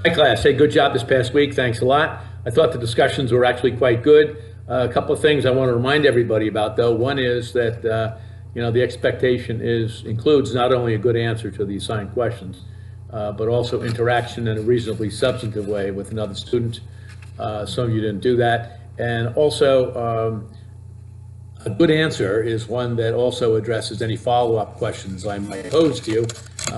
Hi, class. Hey, good job this past week. Thanks a lot. I thought the discussions were actually quite good. A couple of things I want to remind everybody about, though. One is that the expectation includes not only a good answer to the assigned questions, but also interaction in a reasonably substantive way with another student. Some of you didn't do that, and also a good answer is one that also addresses any follow-up questions I might pose to you,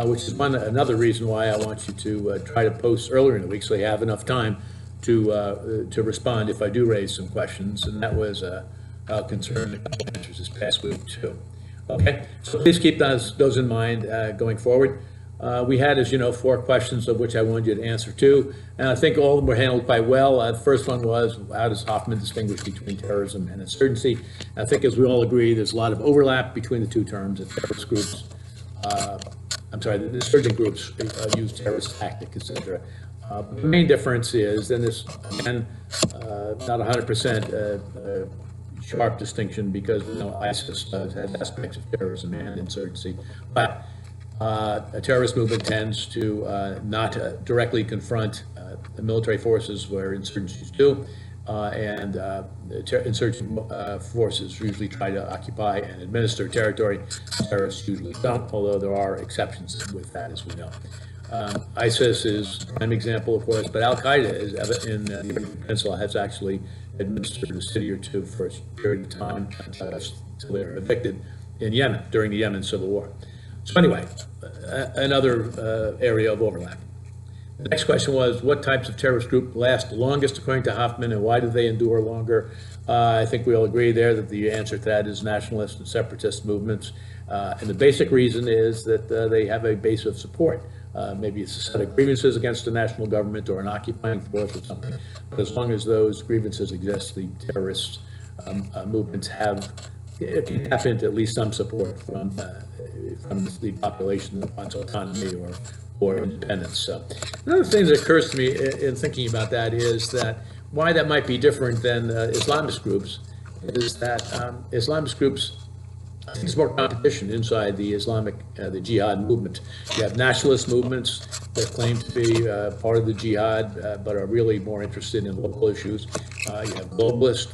which is another reason why I want you to try to post earlier in the week so you have enough time to respond if I do raise some questions. And that was a concern a couple of answers this past week too. Okay, so please keep those in mind going forward. We had, as you know, 4 questions of which I wanted you to answer 2, and I think all of them were handled quite well. The first one was, how does Hoffman distinguish between terrorism and insurgency? And I think, as we all agree, there's a lot of overlap between the two terms. The terrorist groups, the insurgent groups use terrorist tactics, etc. The main difference is, and this, again, not 100% sharp distinction, because ISIS has aspects of terrorism and insurgency, but a terrorist movement tends to not directly confront the military forces where insurgencies do, and insurgent forces usually try to occupy and administer territory. Terrorists usually don't, although there are exceptions with that, as we know. ISIS is a prime example, of course, but Al-Qaeda in the Arabian Peninsula has actually administered a city or two for a period of time until they were evicted in Yemen during the Yemen Civil War. So anyway, another area of overlap. The next question was, what types of terrorist group last longest according to Hoffman, and why do they endure longer? I think we all agree there that the answer to that is nationalist and separatist movements. And the basic reason is that they have a base of support. Maybe it's a set of grievances against the national government or an occupying force or something. But as long as those grievances exist, the terrorist movements can tap into at least some support from the population that wants autonomy or independence. So another thing that occurs to me in thinking about that is that why that might be different than Islamist groups is that Islamist groups, I think, there's more competition inside the the jihad movement. You have nationalist movements that claim to be part of the jihad, but are really more interested in local issues. You have globalist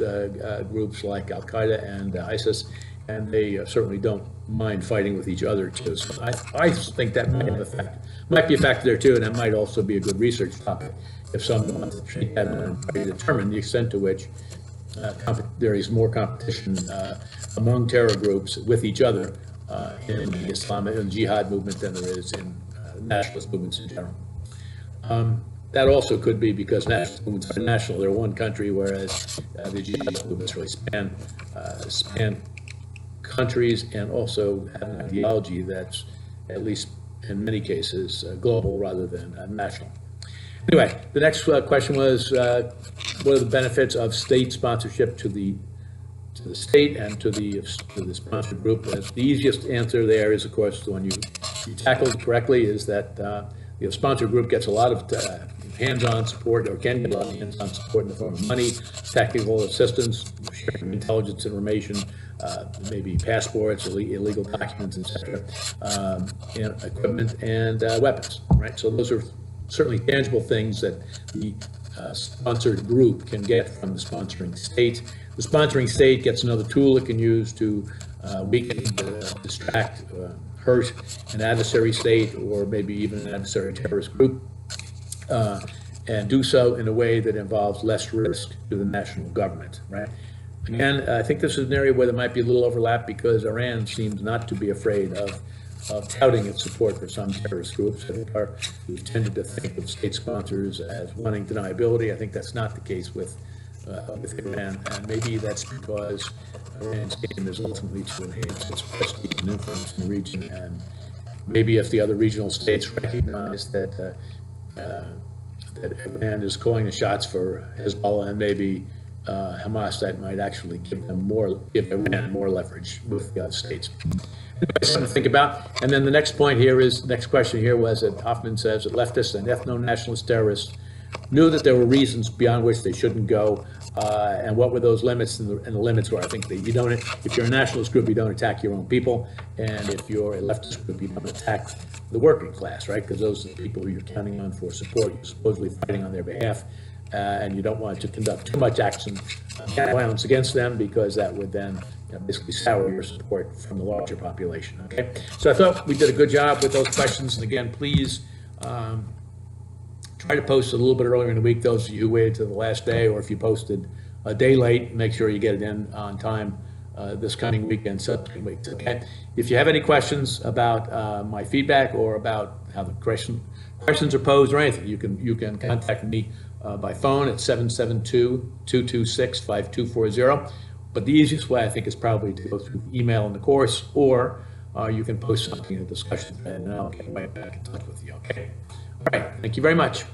groups like Al-Qaeda and ISIS, and they certainly don't mind fighting with each other too. So I think that might be a factor there too, and that might also be a good research topic if someone wants to treat that and try to determine the extent to which there is more competition among terror groups with each other in the Islamic and jihad movement than there is in nationalist movements in general. That also could be because nationalist movements are national. They're one country, whereas the jihad movements really span countries and also have an ideology that's, at least in many cases, global rather than national. Anyway, the next question was, what are the benefits of state sponsorship to the state and to the sponsored group? The easiest answer there is, of course, the one you tackled correctly, is that the sponsored group gets a lot of hands-on support, or can get a lot of hands-on support in the form of money, technical assistance, sharing intelligence information, maybe passports, illegal documents, etc., equipment and weapons. Right. So those are certainly tangible things that the sponsored group can get from the sponsoring state. The sponsoring state gets another tool it can use to weaken, distract, hurt an adversary state, or maybe even an adversary terrorist group, and do so in a way that involves less risk to the national government, right? Again, I think this is an area where there might be a little overlap, because Iran seems not to be afraid of touting its support for some terrorist groups. We've tended to think of state sponsors as wanting deniability. I think that's not the case with Iran, and maybe that's because Iran's aim is ultimately to enhance its prestige and influence in the region. And maybe if the other regional states recognize that Iran is calling the shots for Hezbollah and maybe Hamas, that might actually give Iran more leverage with the states. Anyway, something to think about. And then the next question here was that Hoffman says that leftists and ethno-nationalist terrorists knew that there were reasons beyond which they shouldn't go, and what were those limits, and the limits were, I think, that you don't, if you're a nationalist group, you don't attack your own people, and if you're a leftist group, you don't attack the working class, right? Because those are the people who you're counting on for support, you're supposedly fighting on their behalf, and you don't want to conduct too much action, violence against them, because that would then basically sour your support from the larger population, okay? So I thought we did a good job with those questions, and again, please try to post a little bit earlier in the week, those of you who waited to the last day, or if you posted a day late, make sure you get it in on time this coming week and subsequent weeks, okay? If you have any questions about my feedback or about how the questions are posed or anything, you can contact me by phone at 772-226-5240. But the easiest way, I think, is probably to go through email in the course, or you can post something in the discussion thread, and I'll get right back in touch with you, okay? All right, thank you very much.